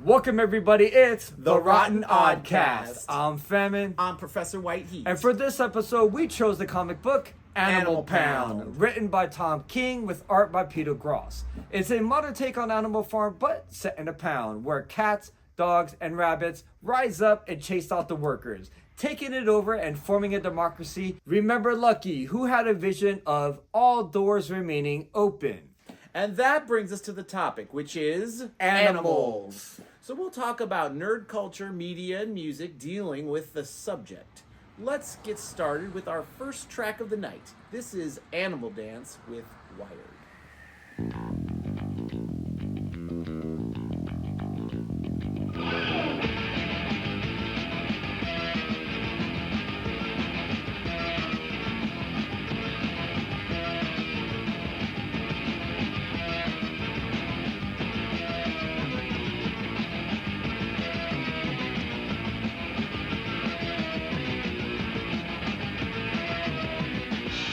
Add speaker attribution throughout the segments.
Speaker 1: Welcome everybody, it's
Speaker 2: The Rotten Oddcast.
Speaker 1: I'm Famine.
Speaker 2: I'm Professor Whiteheat.
Speaker 1: And for this episode, we chose the comic book Animal
Speaker 2: Animal
Speaker 1: Pound,
Speaker 2: Pound.
Speaker 1: written by Tom King with art by Peter Gross. It's a modern take on Animal Farm, but set in a pound, where cats, dogs, and rabbits rise up and chase out the workers, taking it over and forming a democracy. Remember Lucky, who had a vision of all doors remaining open.
Speaker 2: And that brings us to the topic, which is animals. So we'll talk about nerd culture, media, and music dealing with the subject. Let's get started with our first track of the night. This is Animal Dance with Wired.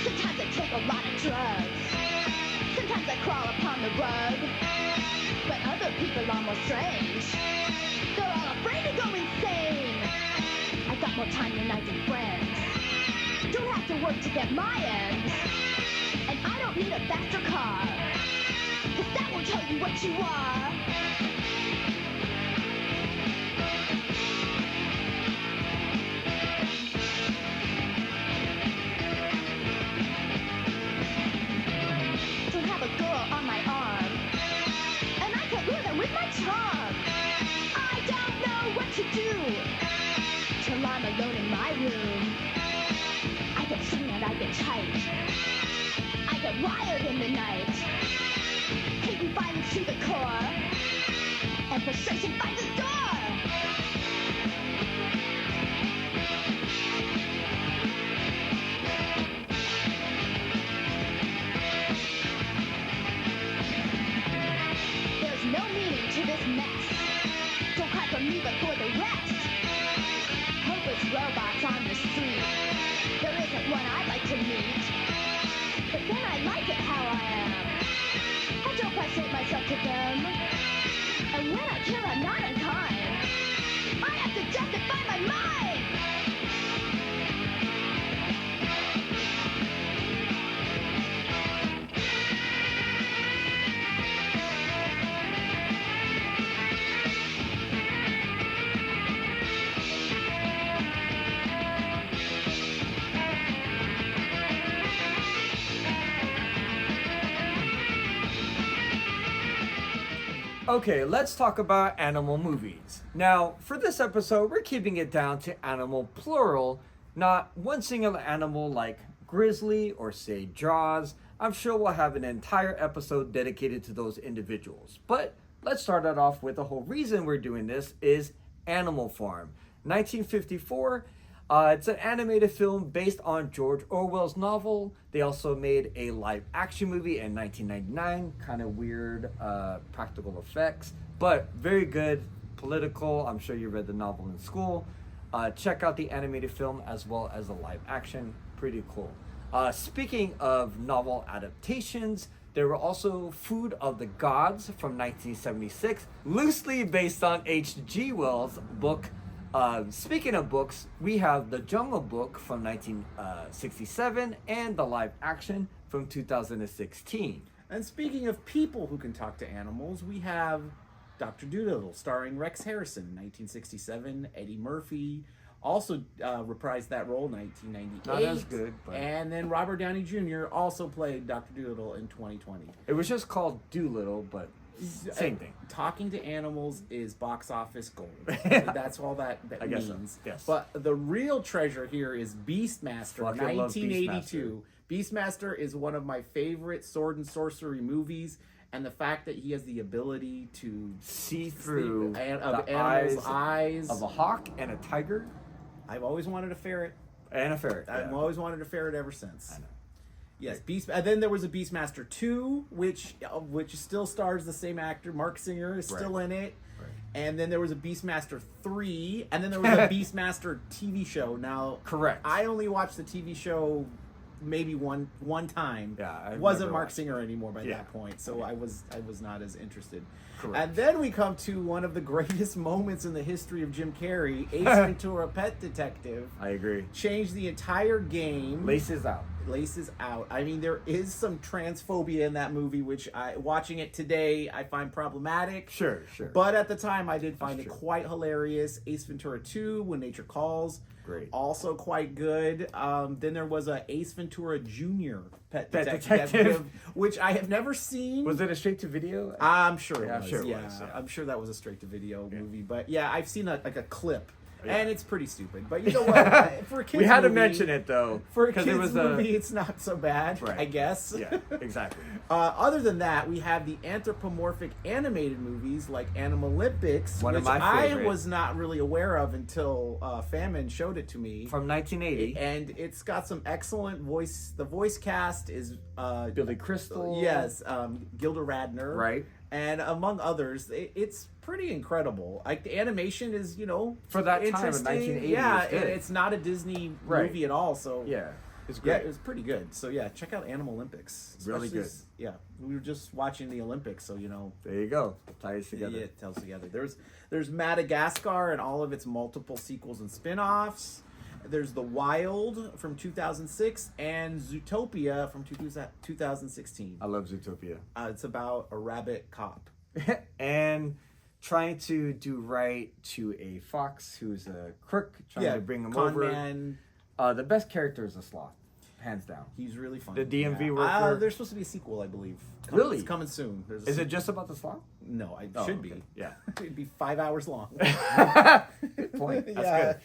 Speaker 3: Sometimes I take a lot of drugs. Sometimes I crawl upon the rug. But other people are more strange. They're all afraid to go insane. I got more time than nights and friends. Don't have to work to get my ends. And I don't need a faster car. 'Cause that will tell you what you are. Don't have a girl on my arm, and I can lure them with my charm. I don't know what to do till I'm alone in my room. I get strung and I get tight. I get wired in the night. Hating violence to the core, and frustration finds its door. There's no meaning to this mess. Don't cry for me, but for the rest. Hopeless robots on the street. There isn't one I'd like to meet. But then I like it how I am. I don't prostrate myself to them. And when I kill, I'm not unkind. I have to justify my mind.
Speaker 1: Okay, let's talk about animal movies. Now, for this episode, we're keeping it down to animal plural, not one single animal like grizzly or say Jaws. I'm sure we'll have an entire episode dedicated to those individuals. But let's start it off with the whole reason we're doing this is Animal Farm. 1954, it's an animated film based on George Orwell's novel. They also made a live action movie in 1999, kind of weird practical effects, but very good, political. I'm sure you read the novel in school. Check out the animated film as well as the live action, pretty cool. Speaking of novel adaptations, there were also Food of the Gods from 1976, loosely based on H.G. Wells' book. Speaking of books, we have The Jungle Book from 1967 and the live action from 2016.
Speaker 2: And speaking of people who can talk to animals, we have Dr. Dolittle, starring Rex Harrison in 1967. Eddie Murphy also reprised that role in 1998.
Speaker 1: Not as good, but...
Speaker 2: And then Robert Downey Jr. also played Dr. Dolittle in 2020.
Speaker 1: It was just called Doolittle, but same thing.
Speaker 2: Talking to animals is box office gold. That's all that
Speaker 1: I guess so,
Speaker 2: means.
Speaker 1: yes.
Speaker 2: But the real treasure here is Beastmaster,
Speaker 1: Fucking love
Speaker 2: 1982. Beastmaster is one of my favorite sword and sorcery movies, and the fact that he has the ability to
Speaker 1: See through
Speaker 2: of
Speaker 1: the
Speaker 2: animals' eyes.
Speaker 1: of a hawk and a tiger
Speaker 2: I've always wanted a ferret.
Speaker 1: and a ferret.
Speaker 2: I've
Speaker 1: yeah.
Speaker 2: always wanted a ferret ever since.
Speaker 1: I know.
Speaker 2: Yes, and then there was a Beastmaster 2, which still stars the same actor. Mark Singer is still in it.
Speaker 1: Right.
Speaker 2: And then there was a Beastmaster 3, and then there was a Beastmaster TV show. Now,
Speaker 1: Correct.
Speaker 2: I only watched the TV show maybe one time.
Speaker 1: Yeah, I
Speaker 2: wasn't
Speaker 1: remember
Speaker 2: Mark
Speaker 1: watching.
Speaker 2: Singer anymore by
Speaker 1: Yeah.
Speaker 2: that point, so I was not as interested.
Speaker 1: Correct.
Speaker 2: And then we come to one of the greatest moments in the history of Jim Carrey, Ace Ventura: Pet Detective.
Speaker 1: I agree.
Speaker 2: Changed the entire game.
Speaker 1: Laces out.
Speaker 2: Laces out. I mean, there is some transphobia in that movie, which watching it today, I find problematic.
Speaker 1: Sure.
Speaker 2: But at the time, I did find it
Speaker 1: true.
Speaker 2: quite hilarious. Ace Ventura 2, When Nature Calls.
Speaker 1: Great.
Speaker 2: Also quite good. Then there was a Ace Ventura Jr. Pet
Speaker 1: Pet
Speaker 2: Detective,
Speaker 1: Detective.
Speaker 2: which I have never seen.
Speaker 1: Was it a straight to video?
Speaker 2: I'm sure it
Speaker 1: Yeah,
Speaker 2: was.
Speaker 1: I'm sure it
Speaker 2: yeah,
Speaker 1: was, yeah.
Speaker 2: I'm sure that was a straight to video movie. But yeah, I've seen a clip.
Speaker 1: Yeah.
Speaker 2: And it's pretty stupid. But you know what? For a kids
Speaker 1: We had to
Speaker 2: movie-
Speaker 1: mention it though,
Speaker 2: For a
Speaker 1: because
Speaker 2: kids
Speaker 1: it was
Speaker 2: movie, it's not so bad,
Speaker 1: Right.
Speaker 2: I guess.
Speaker 1: Yeah, exactly.
Speaker 2: Other than that, we have the anthropomorphic animated movies like Animalympics,
Speaker 1: One of
Speaker 2: which
Speaker 1: my
Speaker 2: I
Speaker 1: favorite.
Speaker 2: was not really aware of until Famine showed it to me.
Speaker 1: From 1980,
Speaker 2: And it's got some excellent voice. The voice cast is
Speaker 1: Billy Crystal.
Speaker 2: yes, Gilda Radner,
Speaker 1: Right.
Speaker 2: and among others. It's pretty incredible. Like the animation is,
Speaker 1: For that time in
Speaker 2: interesting.
Speaker 1: 1980,
Speaker 2: Yeah,
Speaker 1: it's good.
Speaker 2: it's not a Disney
Speaker 1: Right.
Speaker 2: movie at all. So
Speaker 1: Yeah, it's
Speaker 2: yeah,
Speaker 1: great.
Speaker 2: it was pretty good. So yeah, check out Animalympics.
Speaker 1: Really
Speaker 2: Especially
Speaker 1: good.
Speaker 2: Yeah, we were just watching the Olympics, so
Speaker 1: There you go. Ties
Speaker 2: yeah,
Speaker 1: together.
Speaker 2: it tells together. There's Madagascar and all of its multiple sequels and spin-offs. There's The Wild from 2006 and Zootopia from 2016.
Speaker 1: I love Zootopia.
Speaker 2: It's about a rabbit cop.
Speaker 1: And trying to do right to a fox who's a crook, trying to bring him
Speaker 2: con
Speaker 1: over.
Speaker 2: man.
Speaker 1: The best character is a sloth, hands down.
Speaker 2: He's really fun.
Speaker 1: The DMV worker.
Speaker 2: There's supposed to be a sequel, I believe.
Speaker 1: Really?
Speaker 2: It's coming soon. There's a
Speaker 1: Is it
Speaker 2: sequel.
Speaker 1: just about the sloth?
Speaker 2: No, it
Speaker 1: Oh,
Speaker 2: should
Speaker 1: okay.
Speaker 2: be.
Speaker 1: Yeah.
Speaker 2: It'd be 5 hours long.
Speaker 1: Good point. That's
Speaker 2: Yeah.
Speaker 1: good.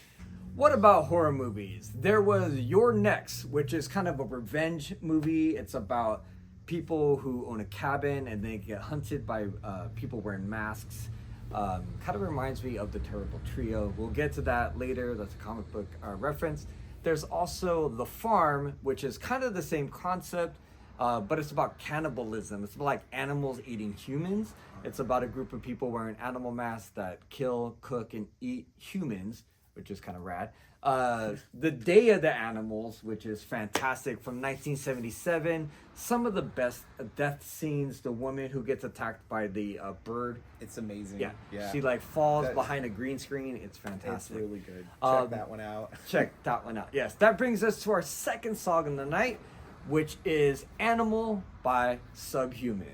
Speaker 1: What about horror movies? There was Your Next, which is kind of a revenge movie. It's about people who own a cabin and they get hunted by people wearing masks. Kind of reminds me of The Terrible Trio. We'll get to that later. That's a comic book reference. There's also The Farm, which is kind of the same concept, but it's about cannibalism. It's about like animals eating humans. It's about a group of people wearing animal masks that kill, cook, and eat humans, which is kind of rad. The Day of the Animals, which is fantastic, from 1977. Some of the best death scenes. The woman who gets attacked by the bird.
Speaker 2: It's amazing.
Speaker 1: Yeah.
Speaker 2: Yeah.
Speaker 1: She like falls
Speaker 2: That-
Speaker 1: behind a green screen. It's
Speaker 2: It's
Speaker 1: fantastic.
Speaker 2: really good. Check
Speaker 1: Um,
Speaker 2: that one out.
Speaker 1: Check that one out. Yes, that brings us to our second song of the night, which is Animal by Subhumans.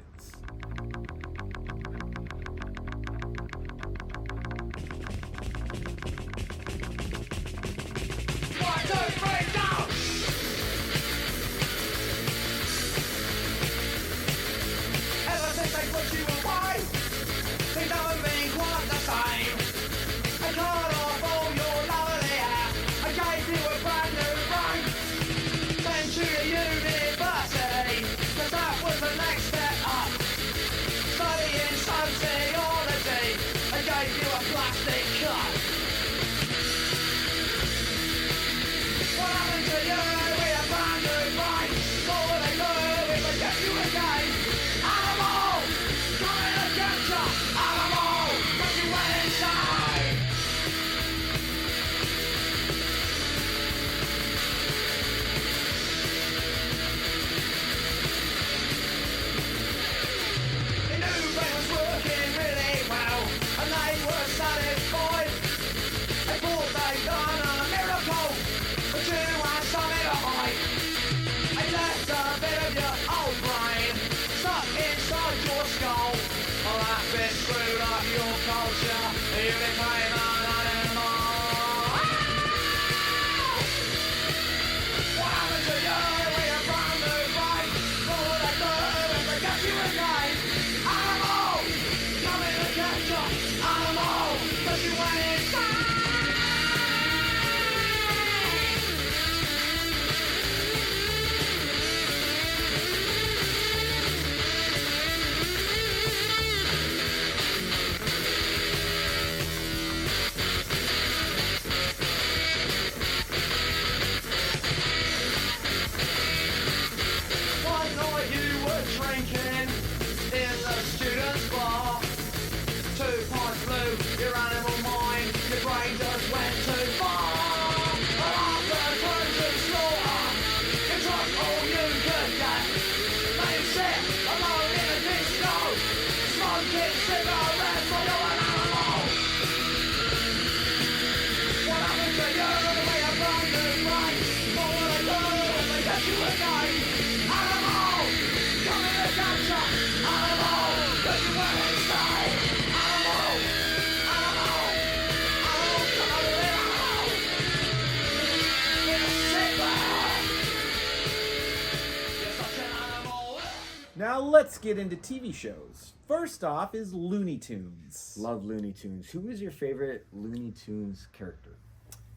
Speaker 4: Ever since I put you away, they don't mean quite the same. I cut off all your lovely hair. I gave you a brand new brain. Sent you to university, 'cause that was the next step up. Studying sociology, I gave you a plastic cut. What happened to you with a brand new brain? What would they do if they get you again? Animal! Coming to get ya! Animal! But you went inside! They knew they was working really well, and they were satisfied. They thought they'd done a miracle, but you had something to hide. They left a bit of your old brain stuck inside your skull. Well, that bit screwed up your culture. You became an animal. What happened to you with your brand new brain? What would they do if they got you again? Animal! Coming to get you! Animal! 'Cause you went inside!
Speaker 2: let's get into TV shows. First off is Looney Tunes.
Speaker 1: Love Looney Tunes. Who is your favorite Looney Tunes character?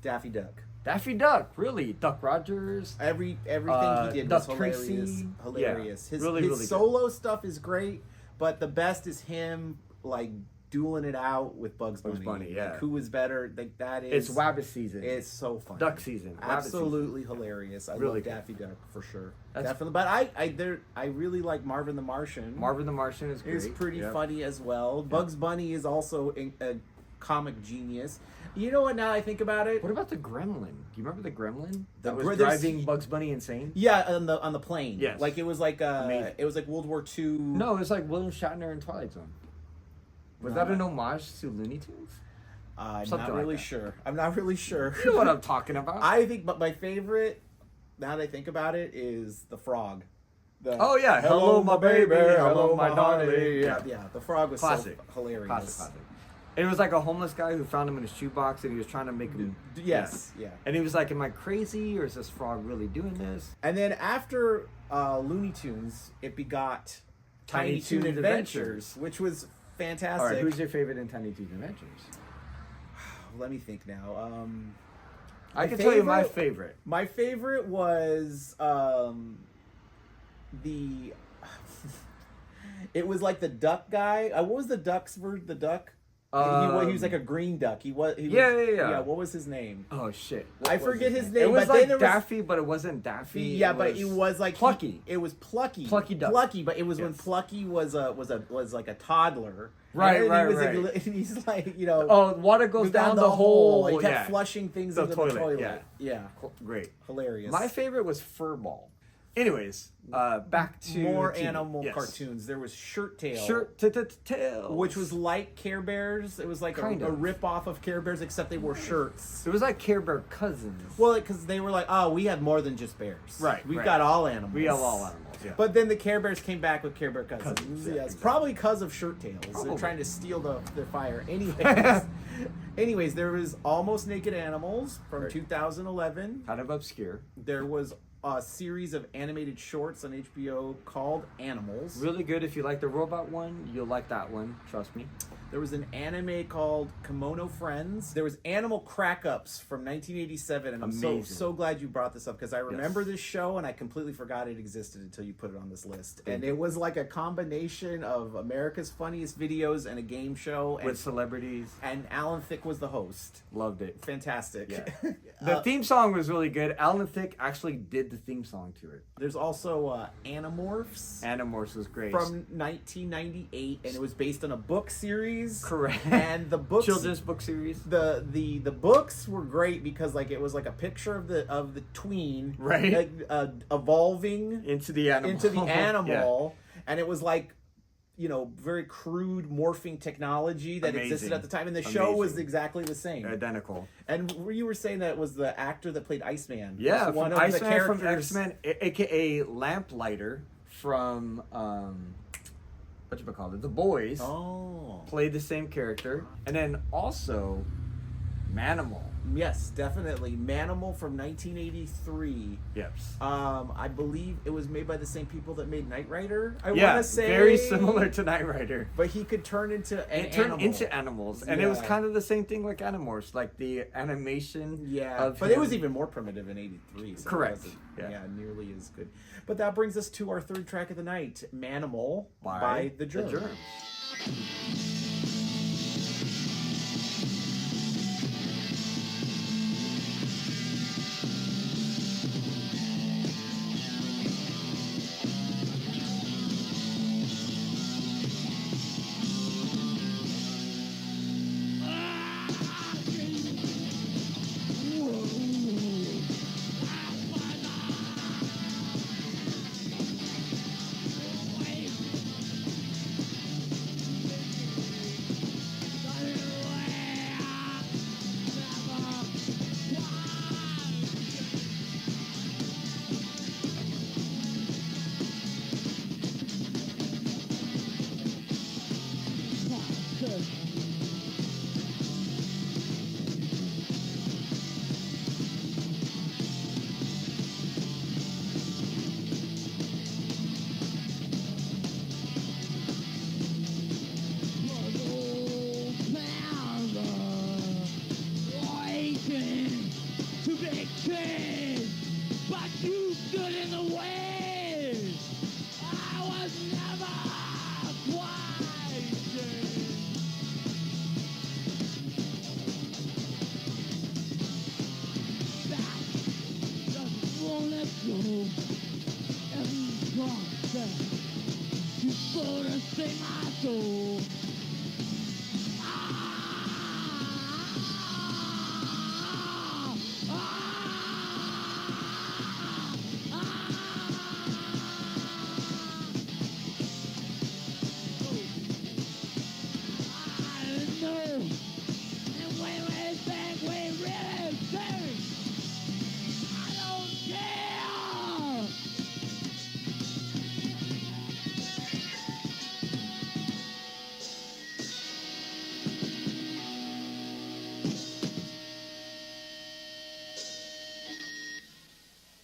Speaker 2: Daffy Duck.
Speaker 1: Daffy Duck, really? Duck Rogers?
Speaker 2: Everything he did
Speaker 1: Duck
Speaker 2: was hilarious.
Speaker 1: Tracy.
Speaker 2: Hilarious.
Speaker 1: Yeah,
Speaker 2: His
Speaker 1: really good.
Speaker 2: solo stuff is great, but the best is him like dueling it out with Bugs Bunny.
Speaker 1: Bugs Bunny, yeah.
Speaker 2: Like, who was better? Like that is.
Speaker 1: It's Wabbit season.
Speaker 2: It's so fun.
Speaker 1: Duck season. Wabbit
Speaker 2: Absolutely hilarious. I
Speaker 1: Really
Speaker 2: love
Speaker 1: good.
Speaker 2: Daffy Duck for sure.
Speaker 1: That's-
Speaker 2: Definitely. But I really like Marvin the Martian.
Speaker 1: Marvin the Martian is great.
Speaker 2: is pretty
Speaker 1: Yep.
Speaker 2: funny as well. Bugs Bunny is also a comic genius. You know what? Now I think about it.
Speaker 1: What about the Gremlin? Do you remember the Gremlin
Speaker 2: The
Speaker 1: that was
Speaker 2: brothers-
Speaker 1: driving Bugs Bunny insane?
Speaker 2: Yeah, on the plane.
Speaker 1: Yes.
Speaker 2: Like it was like
Speaker 1: Amazing.
Speaker 2: it was like World War II.
Speaker 1: No, it was like William Shatner in Twilight Zone. Was
Speaker 2: No,
Speaker 1: that an
Speaker 2: no.
Speaker 1: homage to Looney Tunes?
Speaker 2: I'm
Speaker 1: Something
Speaker 2: not
Speaker 1: like
Speaker 2: really
Speaker 1: that.
Speaker 2: sure. I'm not really sure.
Speaker 1: You know what I'm talking about?
Speaker 2: I think, but my favorite, now that I think about it, is the frog. The,
Speaker 1: Oh, yeah. Hello, my baby. Hello, my darling.
Speaker 2: Yeah, the frog was
Speaker 1: Classic.
Speaker 2: so hilarious.
Speaker 1: Classic. It was like a homeless guy who found him in his shoebox and he was trying to make him.
Speaker 2: Yes, yeah.
Speaker 1: And he was like, "Am I crazy or is this frog really doing this?"
Speaker 2: And then after Looney Tunes, it begot Tiny Toon
Speaker 1: Toon
Speaker 2: Adventures, which was fantastic.
Speaker 1: All right, who's your favorite in Tiny Toon Adventures?
Speaker 2: Let me think now.
Speaker 1: I can tell you my favorite.
Speaker 2: My favorite was the. It was like the duck guy. What was the duck's word? The duck. He was like a green duck.
Speaker 1: Yeah.
Speaker 2: What was his name?
Speaker 1: Oh shit!
Speaker 2: I forget his name.
Speaker 1: It was
Speaker 2: but
Speaker 1: like
Speaker 2: then there
Speaker 1: Daffy, but it wasn't Daffy.
Speaker 2: Yeah, but it was like
Speaker 1: Plucky.
Speaker 2: It was Plucky.
Speaker 1: Plucky duck.
Speaker 2: Plucky, but it was when
Speaker 1: Yes.
Speaker 2: Plucky was like a toddler.
Speaker 1: Right,
Speaker 2: And
Speaker 1: right,
Speaker 2: he was
Speaker 1: right.
Speaker 2: Like, and he's like, you know.
Speaker 1: Oh, water goes down the hole.
Speaker 2: He kept
Speaker 1: Yeah.
Speaker 2: flushing things
Speaker 1: The
Speaker 2: into
Speaker 1: toilet,
Speaker 2: the toilet.
Speaker 1: yeah.
Speaker 2: Yeah.
Speaker 1: Great.
Speaker 2: Hilarious.
Speaker 1: My favorite was Furball. Anyways, back to
Speaker 2: more
Speaker 1: TV.
Speaker 2: animal
Speaker 1: Yes.
Speaker 2: cartoons. There was Shirt Tail.
Speaker 1: Tail.
Speaker 2: Which was like Care Bears. It was like a
Speaker 1: Kind of.
Speaker 2: rip-off of Care Bears, except they wore shirts.
Speaker 1: It was like Care Bear cousins.
Speaker 2: Well, because they were like, oh, we have more than just bears.
Speaker 1: Right,
Speaker 2: We've
Speaker 1: right.
Speaker 2: got all animals.
Speaker 1: We have all animals. Yeah.
Speaker 2: But then the Care Bears came back with Care Bear Cousins.
Speaker 1: Cousins, yeah,
Speaker 2: Yes,
Speaker 1: exactly.
Speaker 2: probably because of Shirt Tails. They're
Speaker 1: Probably.
Speaker 2: trying to steal the fire. Anyways, there was Almost Naked Animals from
Speaker 1: Right.
Speaker 2: 2011.
Speaker 1: Kind of obscure.
Speaker 2: There was a series of animated shorts on HBO called Animals.
Speaker 1: Really good. If you like the robot one, you'll like that one. Trust me.
Speaker 2: There was an anime called Kimono Friends. There was Animal Crack-Ups from 1987, and I'm
Speaker 1: Amazing.
Speaker 2: so glad you brought this up because I remember
Speaker 1: Yes.
Speaker 2: this show and I completely forgot it existed until you put it on this list.
Speaker 1: Thank
Speaker 2: And
Speaker 1: you.
Speaker 2: it was like a combination of America's Funniest Videos and a game show.
Speaker 1: With celebrities.
Speaker 2: And Alan Thicke was the host.
Speaker 1: Loved it.
Speaker 2: Fantastic.
Speaker 1: Yeah. The theme song was really good. Alan Thicke actually did the theme song to it.
Speaker 2: There's also Animorphs
Speaker 1: Animorphs was great.
Speaker 2: from 1998, and it was based on a book series.
Speaker 1: Correct.
Speaker 2: And the books,
Speaker 1: Children's book series.
Speaker 2: the books were great because like it was like a picture of the tween
Speaker 1: Right.
Speaker 2: like, evolving
Speaker 1: Into the animal.
Speaker 2: animal, and it was like, you know, very crude morphing technology that
Speaker 1: Amazing.
Speaker 2: existed at the time, and the show was
Speaker 1: Amazing.
Speaker 2: exactly the same.
Speaker 1: Yeah. Identical.
Speaker 2: And you were saying that it was the actor that played Iceman.
Speaker 1: Yeah,
Speaker 2: Was one
Speaker 1: from
Speaker 2: of the
Speaker 1: Iceman from
Speaker 2: characters.
Speaker 1: X-Men, aka Lamplighter from whatchamacallit, The Boys.
Speaker 2: Oh,
Speaker 1: Played the same character. And then also Manimal.
Speaker 2: yes, definitely. Manimal from 1983.
Speaker 1: Yep.
Speaker 2: I believe it was made by the same people that made Knight Rider. I
Speaker 1: Yeah,
Speaker 2: want to say
Speaker 1: very similar to Knight Rider.
Speaker 2: But he could turn into an
Speaker 1: It turned
Speaker 2: animal.
Speaker 1: into animals, and it was
Speaker 2: Yeah.
Speaker 1: kind of the same thing like Animorphs, like the animation.
Speaker 2: Yeah,
Speaker 1: of
Speaker 2: but it
Speaker 1: him.
Speaker 2: was even more primitive in '83. So
Speaker 1: Correct.
Speaker 2: It wasn't,
Speaker 1: Yeah.
Speaker 2: nearly as good. But that brings us to our third track of the night, "Manimal" by the Germs.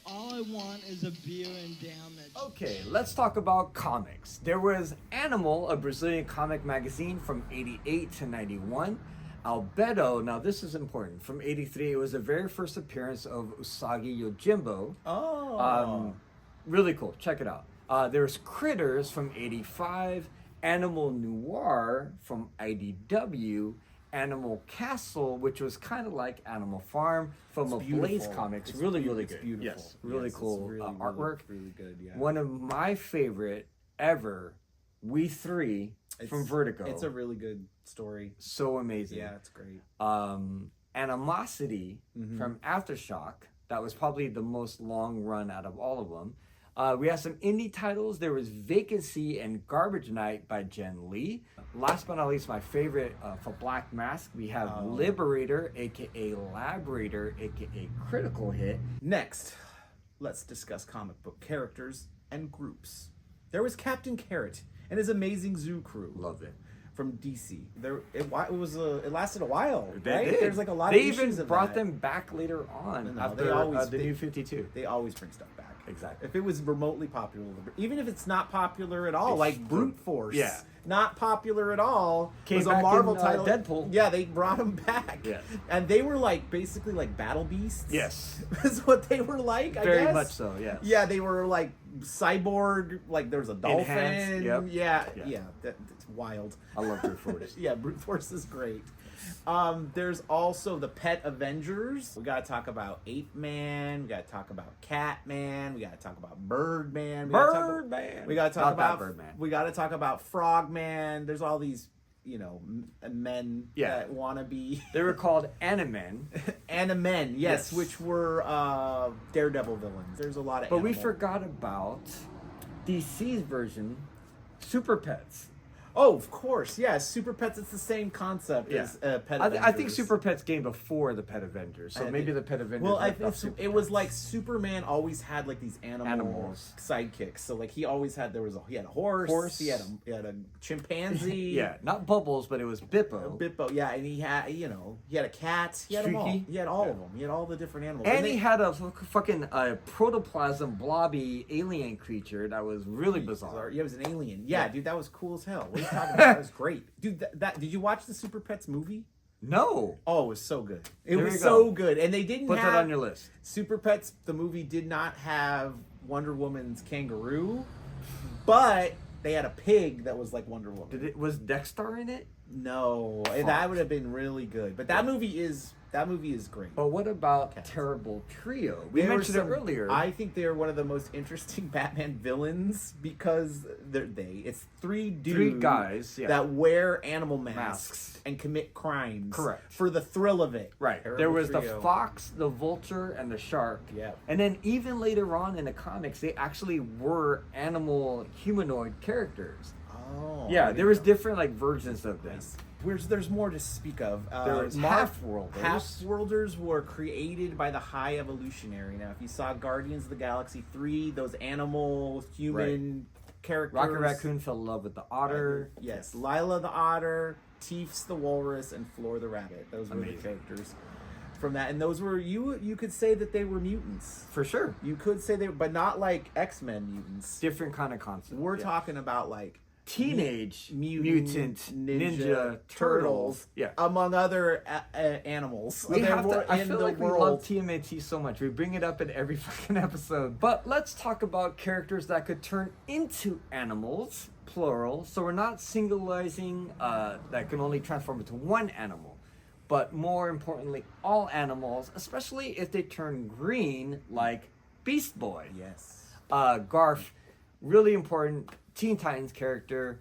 Speaker 5: All I want is a beer and damn it.
Speaker 1: Okay, let's talk about comics. There was Animal, a Brazilian comic magazine from 88 to 91. Albedo, now this is important, from 83, it was the very first appearance of Usagi Yojimbo.
Speaker 2: Oh.
Speaker 1: Really cool, check it out. There's Critters from 85, Animal Noir from IDW, Animal Castle, which was kind of like Animal Farm from a Blaze Comics.
Speaker 2: It's
Speaker 1: really
Speaker 2: beautiful.
Speaker 1: good.
Speaker 2: It's beautiful.
Speaker 1: Yes, really
Speaker 2: Yes, it's
Speaker 1: cool
Speaker 2: really,
Speaker 1: artwork.
Speaker 2: Really good, yeah.
Speaker 1: One of my favorite ever, We Three from Vertigo.
Speaker 2: It's a really good story.
Speaker 1: So amazing.
Speaker 2: Yeah, it's great.
Speaker 1: Animosity from Aftershock. That was probably the most long run out of all of them. We have some indie titles. There was Vacancy and Garbage Night by Jen Lee. Last but not least, my favorite for Black Mask, we have Liberator, aka Labrator, aka Critical Hit.
Speaker 2: Next, let's discuss comic book characters and groups. There was Captain Carrot and his amazing zoo crew.
Speaker 1: Love it.
Speaker 2: From DC. It lasted a while,
Speaker 1: They
Speaker 2: right?
Speaker 1: did.
Speaker 2: There's like a lot
Speaker 1: They
Speaker 2: of issues
Speaker 1: even
Speaker 2: of
Speaker 1: brought
Speaker 2: that.
Speaker 1: them back later on
Speaker 2: No,
Speaker 1: after
Speaker 2: they always-
Speaker 1: the
Speaker 2: they-
Speaker 1: New 52.
Speaker 2: They always bring stuff back.
Speaker 1: Exactly.
Speaker 2: If it was remotely popular, even if it's not popular at all,
Speaker 1: They
Speaker 2: like
Speaker 1: still-
Speaker 2: Brute Force,
Speaker 1: Yeah.
Speaker 2: not popular at all,
Speaker 1: Came
Speaker 2: was a
Speaker 1: back
Speaker 2: Marvel
Speaker 1: in,
Speaker 2: title.
Speaker 1: Deadpool.
Speaker 2: Yeah, they brought them back.
Speaker 1: Yeah.
Speaker 2: And they were like basically like battle beasts.
Speaker 1: Yes.
Speaker 2: That's what they were like, I
Speaker 1: Very
Speaker 2: guess.
Speaker 1: much so, yes.
Speaker 2: Yeah, they were like cyborg, like there was a dolphin.
Speaker 1: Enhanced, yep.
Speaker 2: Yeah, that's wild.
Speaker 1: I love Brute Force.
Speaker 2: Yeah, Brute Force is great. There's also the Pet Avengers. We gotta talk about Ape Man. We gotta talk about Cat Man. We gotta talk about Bird Man.
Speaker 1: Birdman.
Speaker 2: We gotta talk
Speaker 1: Not that
Speaker 2: about
Speaker 1: Birdman.
Speaker 2: We gotta talk about Frog Man. There's all these, men
Speaker 1: Yeah.
Speaker 2: that want to be
Speaker 1: They were called Animen.
Speaker 2: Animen. Yes,
Speaker 1: Yes.
Speaker 2: which were Daredevil villains. There's a lot of.
Speaker 1: But we
Speaker 2: animal-
Speaker 1: forgot about DC's version, Super Pets.
Speaker 2: Oh, of course, yeah. Super Pets. It's the same concept as Pet Avengers.
Speaker 1: I think Super Pets came before the Pet Avengers, so
Speaker 2: I
Speaker 1: maybe
Speaker 2: think-
Speaker 1: the Pet Avengers.
Speaker 2: Well,
Speaker 1: ripped off Super
Speaker 2: it was
Speaker 1: Pets.
Speaker 2: like Superman always had like these
Speaker 1: Animals.
Speaker 2: sidekicks. So like he always had he had a horse. He had a chimpanzee.
Speaker 1: Yeah, not Bubbles, but it was Bippo.
Speaker 2: Bippo, yeah, and he had he had a cat. He had them all.
Speaker 1: Streaky.
Speaker 2: He had all of them. He had all the different animals.
Speaker 1: And he had a fucking protoplasm blobby alien creature that was really bizarre.
Speaker 2: Yeah, it was an alien. Yeah, dude, that was cool as hell. What are you talking about? That was great, dude. That did you watch the Super Pets movie?
Speaker 1: No.
Speaker 2: Oh, it was so good. It
Speaker 1: There
Speaker 2: was
Speaker 1: you
Speaker 2: so
Speaker 1: go.
Speaker 2: good, and they didn't
Speaker 1: Put
Speaker 2: have
Speaker 1: that on your list.
Speaker 2: Super Pets. The movie did not have Wonder Woman's kangaroo, but they had a pig that was like Wonder Woman.
Speaker 1: Was Dexter in it?
Speaker 2: No, and that would have been really good. But that movie is great.
Speaker 1: But what about
Speaker 2: Cats.
Speaker 1: Terrible Trio? We
Speaker 2: They were
Speaker 1: mentioned it earlier.
Speaker 2: I think they're one of the most interesting Batman villains because it's three dudes,
Speaker 1: Three guys, yeah.
Speaker 2: that wear animal masks
Speaker 1: Masks.
Speaker 2: and commit crimes.
Speaker 1: Correct.
Speaker 2: For the thrill of it.
Speaker 1: Right.
Speaker 2: Terrible
Speaker 1: There was
Speaker 2: Trio.
Speaker 1: the fox, the vulture, and the shark.
Speaker 2: Yeah.
Speaker 1: And then even later on in the comics, they actually were animal humanoid characters.
Speaker 2: Oh.
Speaker 1: Yeah, there was different like versions of them.
Speaker 2: There's more to speak of.
Speaker 1: There was Half-Worlders.
Speaker 2: Half-Worlders were created by the High Evolutionary. Now, if you saw Guardians of the Galaxy 3, those animal, human characters.
Speaker 1: Rocket Raccoon fell in love with the otter.
Speaker 2: Yes, Lila the otter, Teefs the walrus, and Floor the rabbit. Those were
Speaker 1: Amazing.
Speaker 2: the characters from that. And those were, you could say that they were mutants.
Speaker 1: For sure.
Speaker 2: You could say they were, but not like X-Men mutants.
Speaker 1: Different kind of concept.
Speaker 2: We're
Speaker 1: yeah.
Speaker 2: talking about like
Speaker 1: Teenage
Speaker 2: mutant
Speaker 1: Ninja Turtles. Yeah.
Speaker 2: among other animals.
Speaker 1: We
Speaker 2: There
Speaker 1: have
Speaker 2: were
Speaker 1: to, I
Speaker 2: in
Speaker 1: feel
Speaker 2: the
Speaker 1: like we
Speaker 2: world.
Speaker 1: love TMNT so much. We bring it up in every fucking episode. But let's talk about characters that could turn into animals, plural. So we're not singularizing that can only transform into one animal. But more importantly, all animals, especially if they turn green, like Beast Boy.
Speaker 2: Yes.
Speaker 1: Garf, really important Teen Titans character.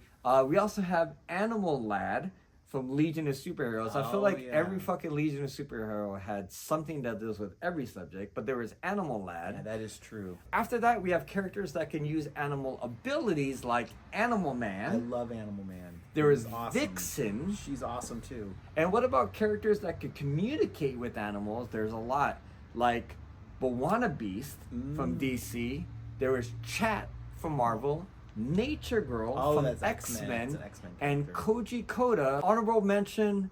Speaker 1: We also have Animal Lad from Legion of Superheroes. I feel like every fucking Legion of Superhero had something that deals with every subject, but there was Animal Lad.
Speaker 2: Yeah, that is true.
Speaker 1: After that, we have characters that can use animal abilities like Animal Man.
Speaker 2: I love Animal Man.
Speaker 1: There is
Speaker 2: awesome.
Speaker 1: Vixen.
Speaker 2: She's awesome too.
Speaker 1: And what about characters that could communicate with animals? There's a lot, like Bwana Beast from DC. There was Chat from Marvel. Nature Girl from
Speaker 2: that's
Speaker 1: X-Men,
Speaker 2: X-Men
Speaker 1: and
Speaker 2: character.
Speaker 1: Koji Koda. Honorable mention,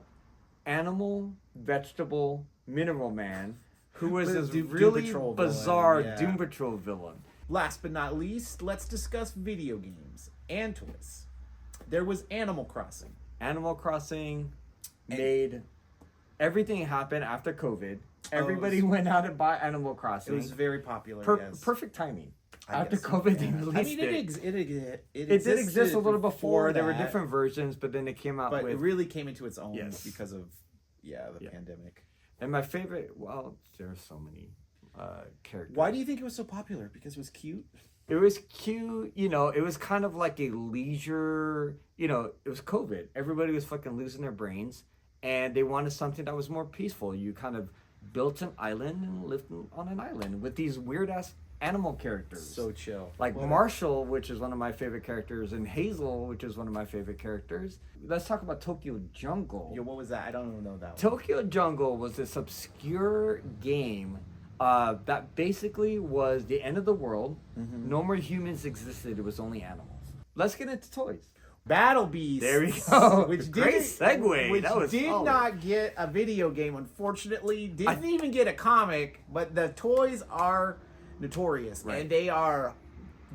Speaker 1: Animal, Vegetable, Mineral Man, who was this
Speaker 2: Doom
Speaker 1: really
Speaker 2: Patrol
Speaker 1: bizarre
Speaker 2: villain, yeah.
Speaker 1: Doom Patrol villain.
Speaker 2: Last but not least, let's discuss video games and toys. There was Animal Crossing.
Speaker 1: Animal Crossing made everything happen after COVID. Everybody went out and bought Animal
Speaker 2: It
Speaker 1: Crossing.
Speaker 2: was very popular. yes.
Speaker 1: Perfect timing.
Speaker 2: I
Speaker 1: After
Speaker 2: guess so,
Speaker 1: COVID, they
Speaker 2: yeah.
Speaker 1: released
Speaker 2: I mean,
Speaker 1: it did exist a little before. There were
Speaker 2: that,
Speaker 1: different versions, but then it came out
Speaker 2: but
Speaker 1: with...
Speaker 2: it really came into its own
Speaker 1: Yes.
Speaker 2: because of the pandemic.
Speaker 1: And my favorite... Well, there's so many characters.
Speaker 2: Why do you think it was so popular? Because it was cute?
Speaker 1: It was cute, you know, it was kind of like a leisure, you know, it was COVID. Everybody was fucking losing their brains, and they wanted something that was more peaceful. You kind of built an island and lived on an island with these weird-ass animal characters.
Speaker 2: So chill.
Speaker 1: Like Marshall, which is one of my favorite characters, and Hazel, which is one of my favorite characters. Let's talk about Tokyo Jungle.
Speaker 2: Yo, what was that? I don't even know that one.
Speaker 1: Tokyo Jungle was this obscure game that basically was the end of the world. No more humans existed. It was only animals. Let's get into toys.
Speaker 2: Battle Beast.
Speaker 1: There we go.
Speaker 2: Which
Speaker 1: Great segue.
Speaker 2: Which
Speaker 1: That was
Speaker 2: did
Speaker 1: solid.
Speaker 2: not get a video game, unfortunately. Didn't even get a comic, but the toys are notorious.
Speaker 1: Right.
Speaker 2: And they are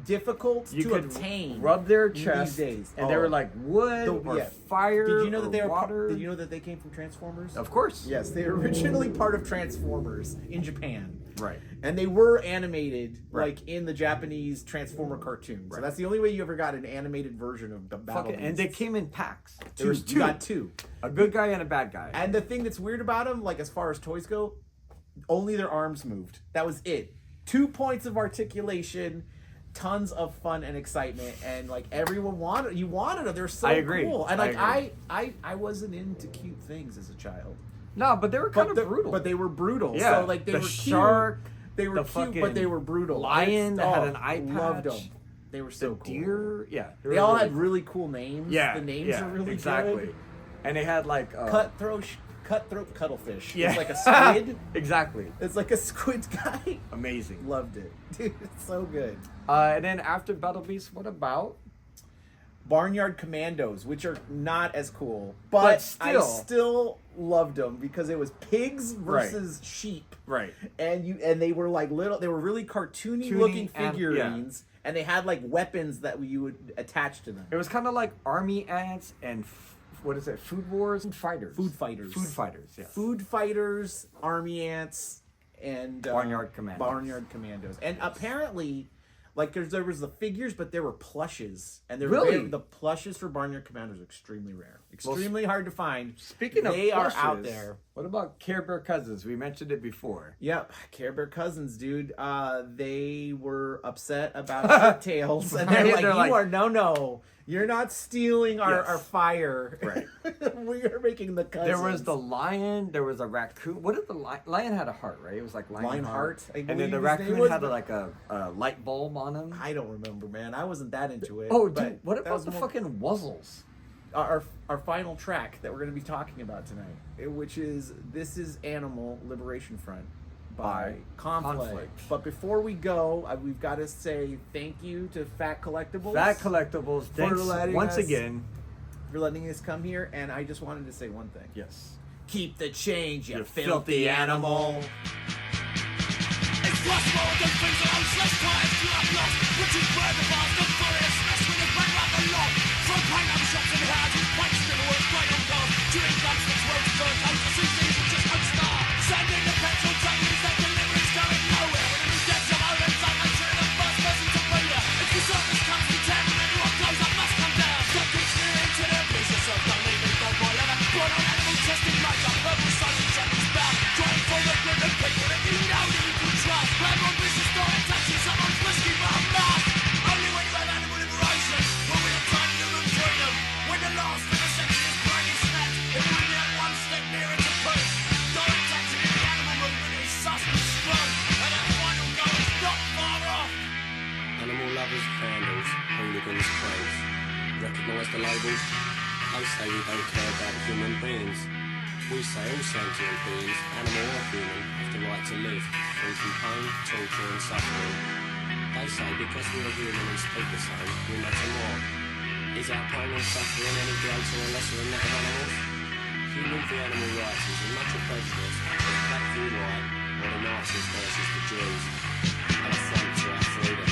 Speaker 2: difficult
Speaker 1: You
Speaker 2: to
Speaker 1: could
Speaker 2: obtain.
Speaker 1: rub their
Speaker 2: these
Speaker 1: chest,
Speaker 2: days.
Speaker 1: and they were like wood or fire.
Speaker 2: Did you know that they
Speaker 1: or
Speaker 2: were
Speaker 1: water?
Speaker 2: Did you know that they came from Transformers?
Speaker 1: Of course.
Speaker 2: Yes, they were originally part of Transformers in Japan.
Speaker 1: Right.
Speaker 2: And they were animated,
Speaker 1: Right.
Speaker 2: like in the Japanese Transformer cartoon. So
Speaker 1: Right.
Speaker 2: that's the only way you ever got an animated version of the Battle
Speaker 1: And they came in packs. There
Speaker 2: Two.
Speaker 1: was
Speaker 2: You
Speaker 1: two.
Speaker 2: got two.
Speaker 1: A good guy and a bad guy.
Speaker 2: And the thing that's weird about them, like as far as toys go, only their arms moved. That was it. 2 points of articulation, tons of fun and excitement, and like everyone wanted them. They're so
Speaker 1: I agree.
Speaker 2: cool. And
Speaker 1: I
Speaker 2: like
Speaker 1: agree.
Speaker 2: I wasn't into cute things as a child.
Speaker 1: No, but they were kind of brutal.
Speaker 2: But they were brutal.
Speaker 1: Yeah,
Speaker 2: So like they
Speaker 1: the
Speaker 2: were
Speaker 1: shark,
Speaker 2: cute. They were
Speaker 1: the
Speaker 2: cute,
Speaker 1: fucking
Speaker 2: but they were brutal.
Speaker 1: lion that had an eye
Speaker 2: Loved
Speaker 1: patch.
Speaker 2: them. They were so
Speaker 1: the
Speaker 2: cool.
Speaker 1: deer. Yeah.
Speaker 2: They all had really cool names.
Speaker 1: Yeah.
Speaker 2: The names
Speaker 1: yeah,
Speaker 2: are really
Speaker 1: exactly.
Speaker 2: good.
Speaker 1: And they had like
Speaker 2: Cutthroat cuttlefish.
Speaker 1: Yeah.
Speaker 2: It's like a squid.
Speaker 1: Exactly.
Speaker 2: It's like a squid guy.
Speaker 1: Amazing.
Speaker 2: Loved it. Dude, it's so good.
Speaker 1: And then after Battle Beast, what about?
Speaker 2: Barnyard Commandos, which are not as cool, but I still loved them because it was pigs versus sheep,
Speaker 1: Right.
Speaker 2: and they were like they were really cartoony looking figurines, and they had like weapons that you would attach to them.
Speaker 1: It was kind of like Army Ants and what is it? Food Wars? Food Fighters.
Speaker 2: Food Fighters.
Speaker 1: Food Fighters, yes.
Speaker 2: Food Fighters, Army Ants, and
Speaker 1: Barnyard Commandos.
Speaker 2: Barnyard Commandos. And apparently, like there was the figures, but there were plushes, and
Speaker 1: Really?
Speaker 2: the plushes for Barnyard Commandos are extremely rare, extremely hard to find.
Speaker 1: Speaking of
Speaker 2: they
Speaker 1: plushes,
Speaker 2: are out there.
Speaker 1: What about Care Bear Cousins? We mentioned it before.
Speaker 2: Yep, Care Bear Cousins, dude. They were upset about tails, and they're
Speaker 1: Right,
Speaker 2: like, no, you're not stealing our fire.
Speaker 1: Right.
Speaker 2: We are making the cousins.
Speaker 1: There was the lion. There was a raccoon. What did the lion had a heart, right? It was like
Speaker 2: Lionheart, I
Speaker 1: And then
Speaker 2: believe
Speaker 1: the
Speaker 2: his
Speaker 1: raccoon
Speaker 2: name was,
Speaker 1: had
Speaker 2: but-
Speaker 1: like a light bulb on him.
Speaker 2: I don't remember, man. I wasn't that into it.
Speaker 1: Oh,
Speaker 2: but
Speaker 1: dude, what
Speaker 2: that
Speaker 1: about
Speaker 2: was
Speaker 1: the
Speaker 2: more-
Speaker 1: fucking Wuzzles?
Speaker 2: our final track that we're going to be talking about tonight, which is This Is Animal Liberation Front by Conflict. But before we go, we've got to say thank you to Phat Collectables.
Speaker 1: Phat Collectables, thanks
Speaker 2: letting
Speaker 1: once
Speaker 2: us-
Speaker 1: again.
Speaker 2: for letting us come here, and I just wanted to say one thing.
Speaker 1: Yes.
Speaker 2: Keep the change, you
Speaker 1: You
Speaker 2: filthy
Speaker 1: filthy
Speaker 2: animal.
Speaker 4: It's possible that things are useless times you have lost, but you burn the bars, the furious mess with a bang around the lot. From pineapple shops and houses, with pints in the world, right on cars, chewing guns, that's where it's going, comes to see things that just don't start. Sending the petrol tanks, that delivery's going nowhere. When it gets some old inside, I'm sure the first person to be there. If the service comes to town, and everyone goes up, must come down. Don't keep steering to the business of don't leave it, don't boil it. Put on animal testing lights up, purple sun and Chinese bound. Trying for the good of people that you know that you can trust. Landlord business store and touching someone's whiskey from a mouth. Only when you have animal liberation will we have time to live freedom.
Speaker 6: recognise the labels. They say we don't care about human beings. We say all sentient beings, animal or human, have the right to live, free from pain, torture and suffering. They say because we are human and speak the same, we matter more. Is our pain and suffering any greater or lesser than that of animals? Human v animal rights is as much a prejudice as black v white or the Nazis versus the Jews. An affront to our freedom.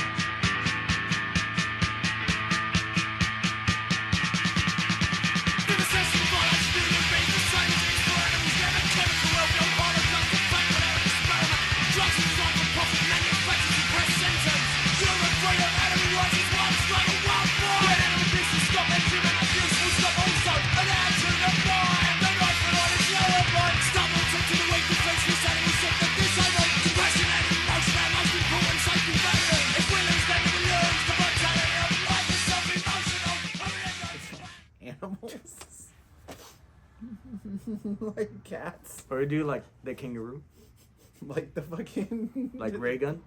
Speaker 2: Animals. Like cats.
Speaker 1: Or do like the kangaroo,
Speaker 2: Like the fucking...
Speaker 1: like Ray Gun.